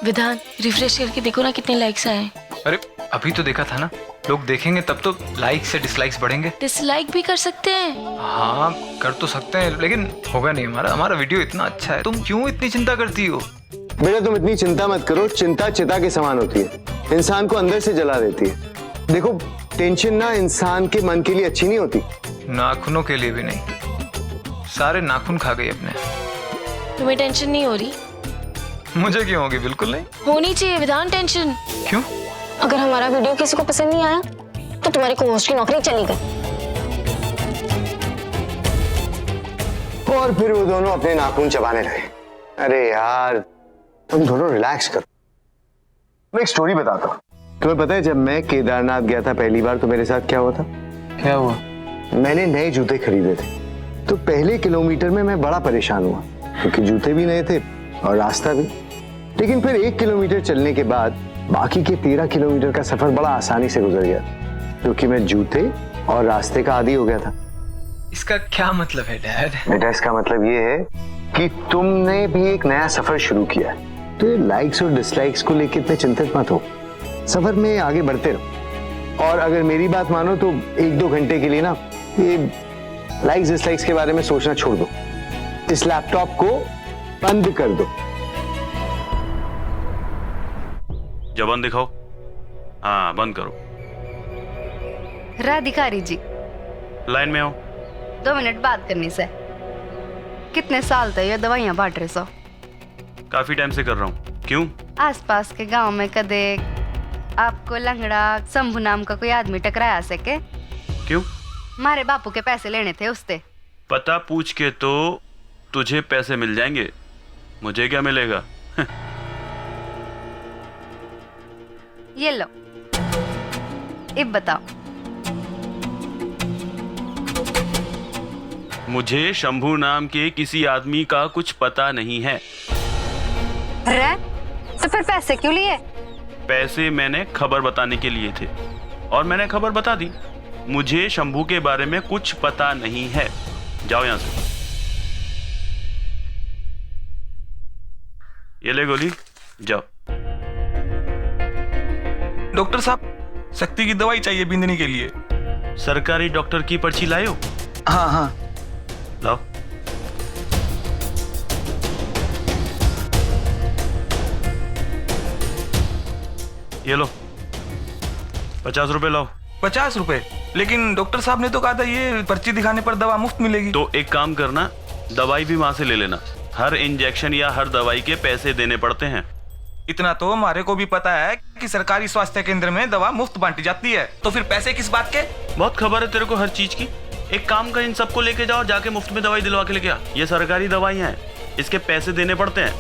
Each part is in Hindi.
विधान रिफ्रेश करके देखो ना कितने लाइक्स आए हैं। अरे अभी तो देखा था ना, लोग देखेंगे तब तो लाइक से डिसलाइक्स बढ़ेंगे। डिसलाइक भी कर सकते हैं। हाँ कर तो सकते हैं, लेकिन होगा नहीं। हमारा वीडियो इतना अच्छा है, तुम क्यों इतनी चिंता करती हो? बेटा तुम इतनी चिंता मत करो, चिंता चिता के समान होती है, इंसान को अंदर से जला देती है। देखो टेंशन ना इंसान के मन के लिए अच्छी नहीं होती। नाखूनों के लिए भी नहीं, सारे नाखून खा गई अपने। तुम्हें टेंशन नहीं हो रही? मुझे क्यों होगी? बिल्कुल नहीं होनी चाहिए विधान टेंशन। क्यों? अगर हमारा वीडियो किसी को पसंद नहीं आया तो तुम्हारी को-होस्ट की नौकरी चली गई। और फिर वो दोनों अपने नाखून चबाने लगे। अरे यार तुम दोनों रिलैक्स करो। मैं एक स्टोरी बताता हूँ। तुम्हें पता है जब मैं केदारनाथ गया था पहली बार तो मेरे साथ क्या हुआ था? क्या हुआ? मैंने नए जूते खरीदे थे, तो पहले किलोमीटर में मैं बड़ा परेशान हुआ क्योंकि जूते भी नए थे और रास्ता भी। लेकिन फिर 1 किलोमीटर चलने के बाद बाकी के 13 किलोमीटर का सफर बड़ा आसानी से गुजर गया क्योंकि मैं जूते और रास्ते का आदी हो गया था। इसका क्या मतलब है डैड? बेटा इसका मतलब ये है कि तुमने भी एक नया सफर शुरू किया है, तो ये लाइक्स और डिसलाइक्स को लेकर इतने चिंतित मत हो, सफर में आगे बढ़ते रहो। और अगर मेरी बात मानो तो 1-2 घंटे के लिए ना ये लाइक्स डिसलाइक्स के बारे में सोचना छोड़ दो, इस लैपटॉप को बंद कर दो। जबान दिखाओ। हाँ बंद करो। राधिकारी जी लाइन में आओ। 2 मिनट बात करनी से। कितने साल तक ये दवाइयाँ बांट रहे सो? काफी टाइम से कर रहा हूँ। क्यों? आसपास के गांव में कदे आपको लंगड़ा शंभू नाम का कोई आदमी टकराया सके? क्यों? मारे बापू के पैसे लेने थे उससे। पता पूछ के तो तुझे पैसे मिल जाएंगे, मुझे क्या मिलेगा? ये लो, अब बताओ। मुझे शंभू नाम के किसी आदमी का कुछ पता नहीं है। रे? तो फिर पैसे क्यों लिए? पैसे मैंने खबर बताने के लिए थे और मैंने खबर बता दी। मुझे शंभू के बारे में कुछ पता नहीं है। जाओ यहां से। ये ले गोली, जाओ। डॉक्टर साहब शक्ति की दवाई चाहिए बिंदनी के लिए। सरकारी डॉक्टर की पर्ची लायो? हाँ हाँ लाओ। ये लो 50 रुपए लाओ। 50 रुपए? लेकिन डॉक्टर साहब ने तो कहा था ये पर्ची दिखाने पर दवा मुफ्त मिलेगी। तो एक काम करना, दवाई भी वहां से ले लेना। हर इंजेक्शन या हर दवाई के पैसे देने पड़ते हैं। इतना तो हमारे को भी पता है कि सरकारी स्वास्थ्य केंद्र में दवा मुफ्त बांटी जाती है, तो फिर पैसे किस बात के? बहुत खबर है तेरे को हर चीज की। एक काम कर, इन सबको लेके जाओ, जाके मुफ्त में दवाई दिलवा के लेके आ। ये सरकारी दवाइयां हैं, इसके पैसे देने पड़ते हैं।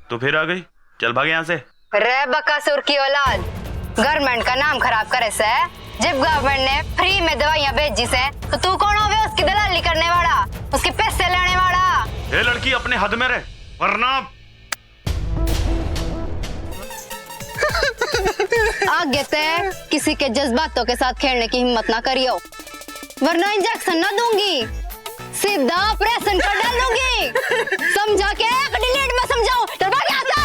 तो फिर आ गई, चल भाग यहाँ से। रे बकासुर की औलाद, गवर्नमेंट का नाम खराब करे से। जब गवर्नमेंट ने फ्री में दवाइयां भेजी से तो तू कौन होवे उसकी दलाली करने वाला, उसके पैसे लेने वाला? ये लड़की अपने हद में रहे, वरना आगे से किसी के जज्बातों के साथ खेलने की हिम्मत ना करियो, वरना इंजेक्शन ना दूंगी, सीधा ऑपरेशन कर डालूंगी। समझा के? डिलीट में समझाओ। चल भाग यहाँ से।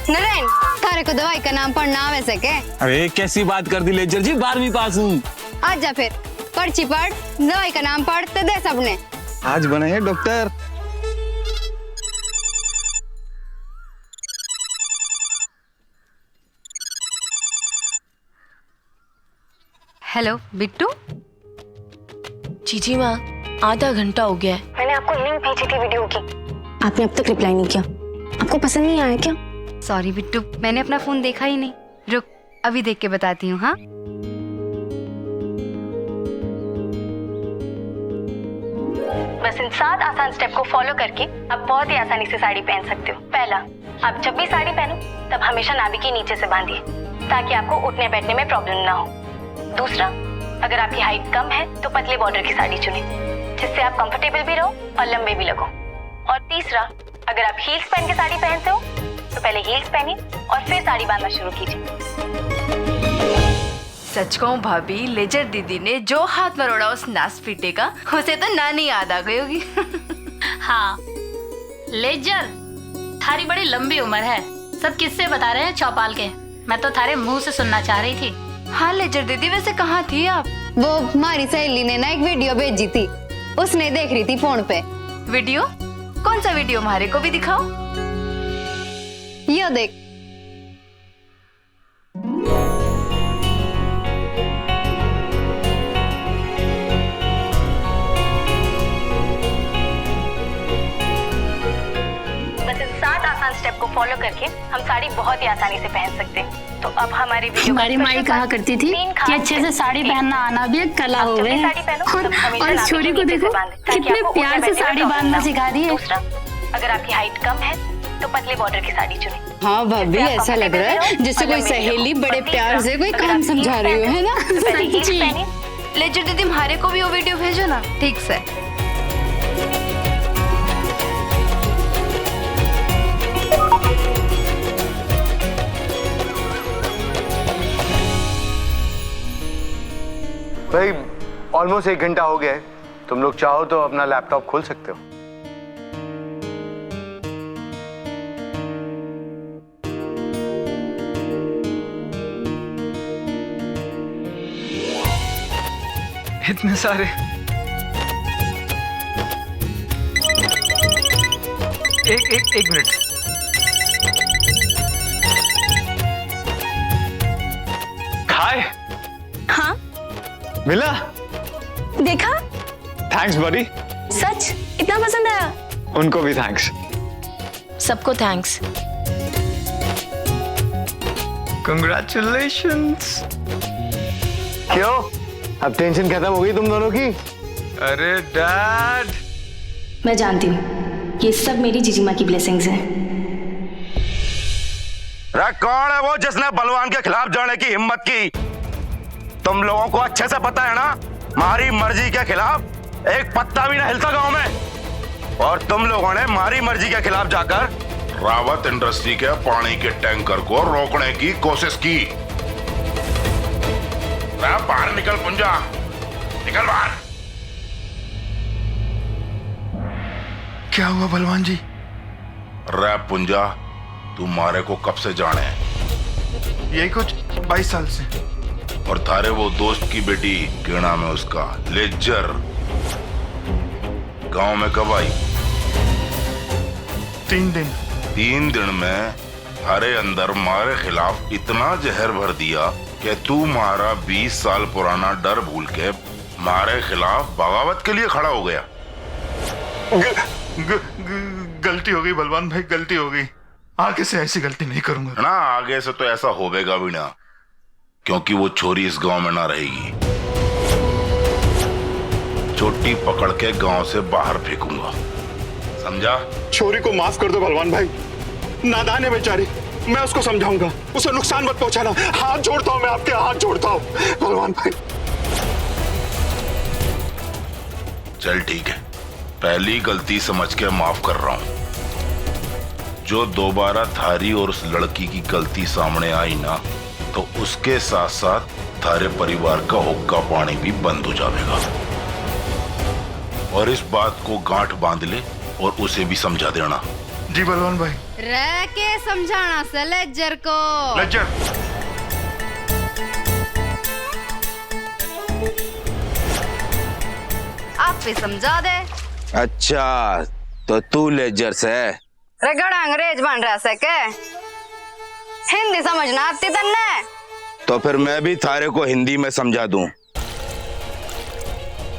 नरेन, थारे को दवाई का नाम पढ़ना आवे से के? अरे कैसी बात कर दी लेजर जी, 12वीं पास हूँ। आजा फिर, पर्ची पढ़, दवाई का नाम पढ़ ते दे सबने। आज बने हैं डॉक्टर। हेलो बिट्टू। जीजी माँ, आधा घंटा हो गया है। मैंने आपको लिंक भेजी थी वीडियो की, आपने अब तक रिप्लाई नहीं किया। आपको पसंद नहीं आया क्या? सॉरी बिट्टू, मैंने अपना फोन देखा ही नहीं। रुक, अभी देख के बताती हूँ। हाँ बस इन 7 आसान स्टेप को फॉलो करके आप बहुत ही आसानी से साड़ी पहन सकते हो। पहला, आप जब भी साड़ी पहनो तब हमेशा नाभि के नीचे से बांधिए ताकि आपको उठने बैठने में प्रॉब्लम ना हो। दूसरा, अगर आपकी हाइट कम है तो पतले बॉर्डर की साड़ी चुनें जिससे आप कंफर्टेबल भी रहो और लंबे भी लगो। और तीसरा, अगर आप हील्स पहन के साड़ी पहनते हो तो पहले हील्स पहनिए और फिर साड़ी बांधना शुरू कीजिए। सच कहूँ भाभी, लेजर दीदी ने जो हाथ मरोड़ा उस नास पीटे का, उसे तो नानी याद आ गई होगी। हाँ लेजर, थारी बड़ी लंबी उम्र है, सब किस्से बता रहे हैं चौपाल के। मैं तो थारे मुंह से सुनना चाह रही थी। हाँ लेजर दीदी, वैसे कहाँ थी आप? वो हमारी सहेली ने ना एक वीडियो भेजी थी, उसने देख रही थी फोन पे। वीडियो? कौन सा वीडियो? हमारे को भी दिखाओ। ये देख। बस इन 7 आसान स्टेप को फॉलो करके हम साड़ी बहुत ही आसानी से पहन सकते हैं। तो अब हमारी वीडियो हमारी माई कहा करती थी कि अच्छे से साड़ी पहनना आना भी एक कला हो गई है। और इस छोरी को देखो कितने प्यार से साड़ी बांधना सिखा रही है। दूसरा, अगर आपकी हाइट कम है तो पतले बॉर्डर की साड़ी चुनें। हाँ भाभी, ऐसा लग रहा है जैसे कोई सहेली बड़े प्यार से कोई काम समझा रही हो, है ना? सच्ची। लेजर दीदी, हमारे को भी वो वीडियो भेजो ना, ठीक से। भाई ऑलमोस्ट 1 घंटा हो गया है, तुम लोग चाहो तो अपना लैपटॉप खोल सकते हो। इतने सारे। एक मिनट। हाय। हाँ मिला? देखा? थैंक्स बडी। सच इतना पसंद आया? उनको भी थैंक्स। सबको थैंक्स। कंग्रेचुलेशंस। क्यों, अब टेंशन खत्म हो गई तुम दोनों की? अरे डैड, मैं जानती हूँ ये सब मेरी जीजी माँ की ब्लेसिंग्स हैं। कौन है वो जिसने बलवान के खिलाफ जाने की हिम्मत की? तुम लोगों को अच्छे से पता है ना, हमारी मर्जी के खिलाफ एक पत्ता भी ना हिलता गांव में। और तुम लोगों ने हमारी मर्जी के खिलाफ जाकर रावत इंडस्ट्री के पानी के टैंकर को रोकने की कोशिश की। बाहर निकल पुंजा, निकल बाहर। क्या हुआ बलवान जी? रे पुंजा, तुम्हारे को कब से जाने हैं? यही कुछ 22 साल से। और थारे वो दोस्त की बेटी, क्या नाम है उसका, लेजर, गांव में कब आई? 3 दिन। 3 दिन में थारे अंदर हमारे खिलाफ इतना जहर भर दिया कि तू हमारा 20 साल पुराना डर भूल के हमारे खिलाफ बगावत के लिए खड़ा हो गया। गलती हो गई बलवान भाई, गलती हो गई। आगे से ऐसी गलती नहीं करूंगा ना। आगे से तो ऐसा होवेगा भी ना, क्योंकि वो छोरी इस गांव में ना रहेगी। चोटी पकड़ के गांव से बाहर फेंकूंगा, समझा? छोरी को माफ कर दो बलवान भाई, नादान है बेचारी, मैं उसको समझाऊंगा, उसे नुकसान मत पहुंचाना। हाथ जोड़ता हूं, मैं आपके हाथ जोड़ता हूं बलवान भाई। चल ठीक है, पहली गलती समझ के माफ कर रहा हूं। जो दोबारा थारी और उस लड़की की गलती सामने आई ना, तो उसके साथ साथ थारे परिवार का हुक्का पानी भी बंद हो जाएगा। और इस बात को गांठ बांध ले और उसे भी समझा देना। जी बलवान भाई। रह के समझाना से लेजर को। लेजर, आप भी समझा दे। अच्छा तो तू लेजर से रगड़ा अंग्रेज बन रहा से के? हिंदी समझना आती तन्ने? तो फिर मैं भी थारे को हिंदी में समझा दूं।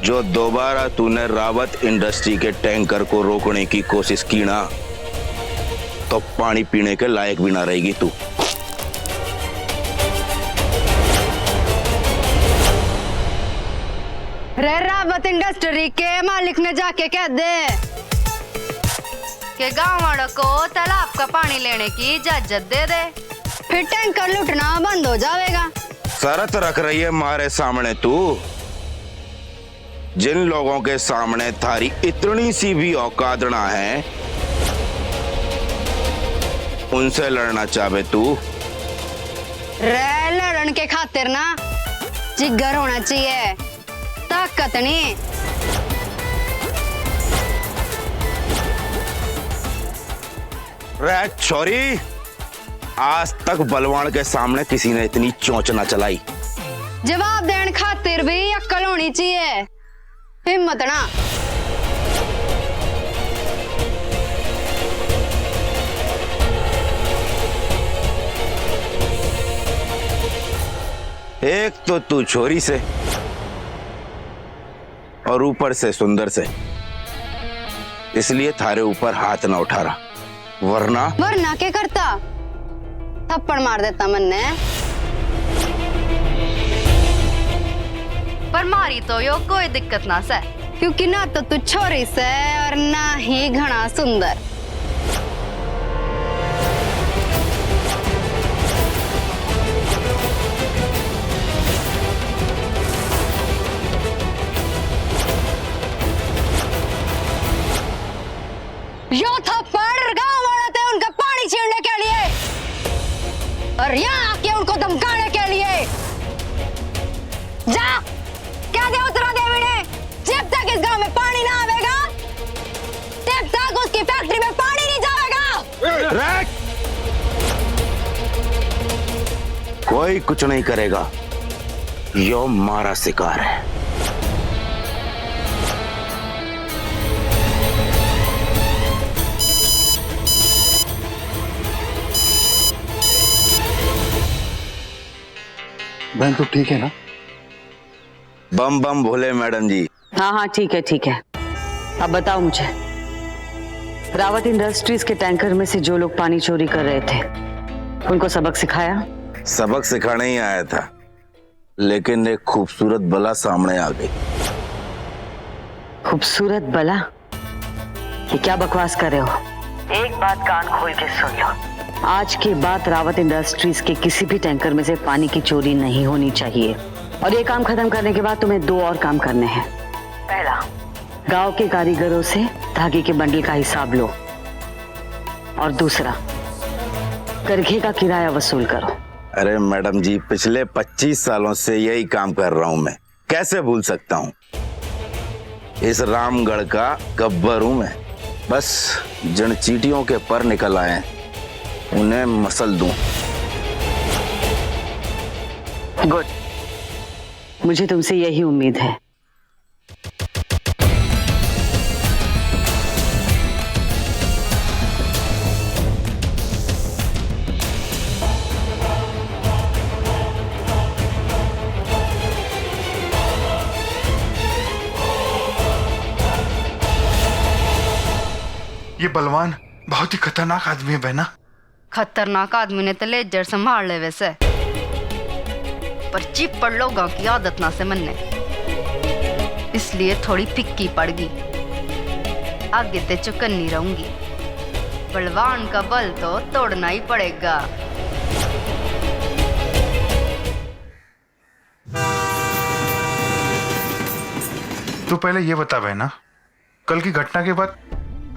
जो दोबारा तूने रावत इंडस्ट्री के टैंकर को रोकने की कोशिश की ना, तो पानी पीने के लायक भी ना रहेगी तू। रे रावत इंडस्ट्री के मालिक ने जाके कह दे कि गाँव वालों को तालाब का पानी लेने की इजाजत दे दे, फिर टैंकर लुटना बंद हो जाएगा। शर्त रख रही है हमारे सामने तू? जिन लोगों के सामने थारी इतनी सी भी औकात ना है, उनसे लड़ना चाहे तू? रे लड़न के खातिर ना जिगर होना चाहिए, ताकत नहीं। रे छोरी, आज तक बलवान के सामने किसी ने इतनी चोंच ना चलाई। जवाब देने खातिर भी अक्ल होनी चाहिए, हिम्मत ना। एक तो तू छोरी से और ऊपर से सुंदर से, इसलिए थारे ऊपर हाथ ना उठा रहा, वरना क्या करता? थप्पड़ मार देता मन ने। पर मारी तो यो कोई दिक्कत ना से, क्योंकि ना तो तू छोरी से और ना ही घना सुंदर। यो थप्पड़ गांव वाले थे उनका पानी छीनने के लिए और यहाँ आके उनको धमकाने के लिए। जा क्या दे उतरा देवी ने, जब तक इस गांव में पानी ना आवेगा तब तक उसकी फैक्ट्री में पानी नहीं जाएगा। कोई कुछ नहीं करेगा, यो मारा शिकार है। बहन तो ठीक है ना? बम बम भोले मैडम जी। हाँ हाँ ठीक है ठीक है। अब बताओ मुझे, रावत इंडस्ट्रीज के टैंकर में से जो लोग पानी चोरी कर रहे थे उनको सबक सिखाया? सबक सिखाने ही आया था, लेकिन एक खूबसूरत बला सामने आ गई। खूबसूरत बला? ये क्या बकवास कर रहे हो? एक बात कान खोल के सुन लो, आज के बाद रावत इंडस्ट्रीज के किसी भी टैंकर में से पानी की चोरी नहीं होनी चाहिए। और ये काम खत्म करने के बाद तुम्हें 2 और काम करने हैं। पहला, गांव के कारीगरों से धागे के बंडल का हिसाब लो, और दूसरा, करघे का किराया वसूल करो। अरे मैडम जी, पिछले 25 सालों से यही काम कर रहा हूं मैं, कैसे भूल सकता हूं? इस रामगढ़ का गब्बर हूं मैं। बस जिन चींटियों के पर निकल आए उन्हें मसल दूं। गुड, मुझे तुमसे यही उम्मीद है। ये बलवान बहुत ही खतरनाक आदमी है बहना। खतरनाक आदमी ने तो लेजर संभाल ले वैसे, पर चिपड़ लोगों की आदत ना से मनने, इसलिए थोड़ी फिक्की पड़ गई। आगे ते चुकन्नी रहूंगी, बलवान का बल तो तोड़ना ही पड़ेगा। तू पहले ये बता बहना, कल की घटना के बाद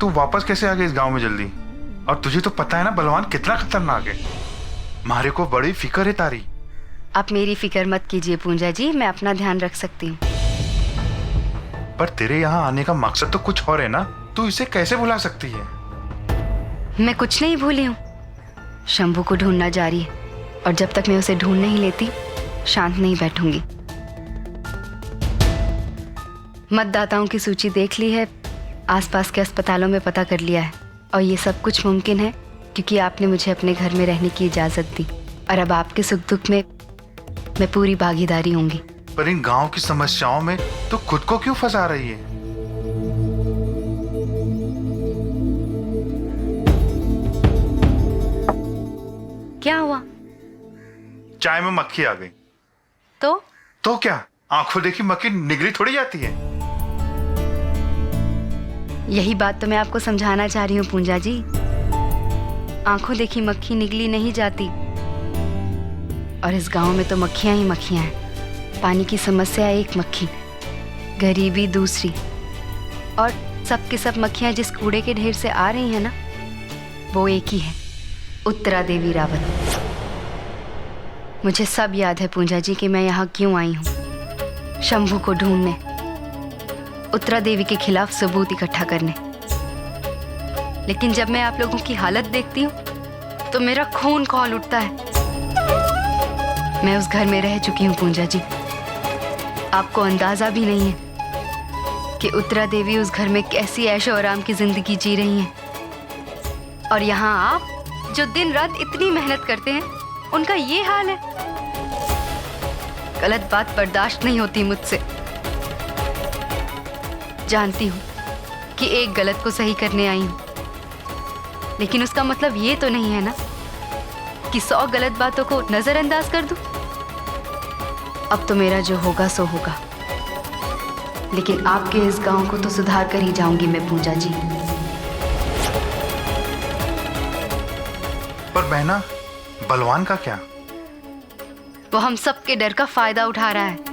तू वापस कैसे आ गई इस गांव में जल्दी? और तुझे तो पता है ना बलवान कितना खतरनाक है। मारे को बड़ी फिक्र है तारी। आप मेरी फिक्र मत कीजिए पूंजा जी, मैं अपना ध्यान रख सकती हूँ। पर तेरे यहाँ आने का मकसद तो कुछ और है ना, तू इसे कैसे भुला सकती है? मैं कुछ नहीं भूली हूँ, शंभू को ढूंढना जारी है, और जब तक मैं उसे ढूंढ नहीं लेती शांत नहीं बैठूंगी। मतदाताओं की सूची देख ली है, आसपास के अस्पतालों में पता कर लिया है, और ये सब कुछ मुमकिन है क्योंकि आपने मुझे अपने घर में रहने की इजाजत दी, और अब आपके सुख दुख में मैं पूरी भागीदारी होंगी। पर इन गांव की समस्याओं में तो खुद को क्यों फंसा रही है? क्या हुआ? चाय में मक्खी आ गई। तो क्या, आंखों देखी मक्खी निगली थोड़ी जाती है। यही बात तो मैं आपको समझाना चाह रही हूँ पूंजा जी। आंखों देखी मक्खी निगली नहीं जाती, और इस गांव में तो मक्खियां ही मक्खियां हैं। पानी की समस्या एक मक्खी, गरीबी दूसरी, और सब के सब मक्खियां जिस कूड़े के ढेर से आ रही हैं ना, वो एक ही है, उत्तरा देवी रावत। मुझे सब याद है पूजा जी कि मैं यहाँ क्यों आई हूँ। शंभू को ढूंढने, उत्तरा देवी के खिलाफ सबूत इकट्ठा करने। लेकिन जब मैं आप लोगों की हालत देखती हूँ तो मेरा खून खौल उठता है। मैं उस घर में रह चुकी हूँ पूजा जी। आपको अंदाजा भी नहीं है कि उत्तरा देवी उस घर में कैसी ऐशो आराम की जिंदगी जी रही हैं। और यहाँ आप जो दिन रात इतनी मेहनत करते हैं, उनका ये हाल है। गलत बात बर्दाश्त नहीं होती मुझसे। जानती हूँ कि एक गलत को सही करने आई हूँ, लेकिन उसका मतलब ये तो नहीं है ना कि 100 गलत बातों को नजरअंदाज कर दूं। अब तो मेरा जो होगा सो होगा, लेकिन आपके इस गांव को तो सुधार कर ही जाऊंगी मैं पूजा जी। पर बहना, बलवान का क्या? वो हम सबके डर का फायदा उठा रहा है।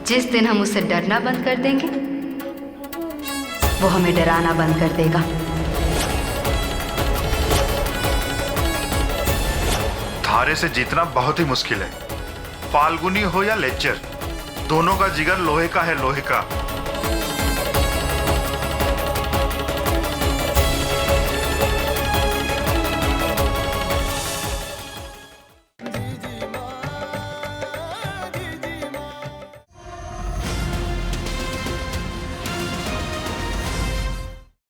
जिस दिन हम उसे डरना बंद कर देंगे, वो हमें डराना बंद कर देगा। थारे से जीतना बहुत ही मुश्किल है। फाल्गुनी हो या लेक्चर, दोनों का जिगर लोहे का है, लोहे का।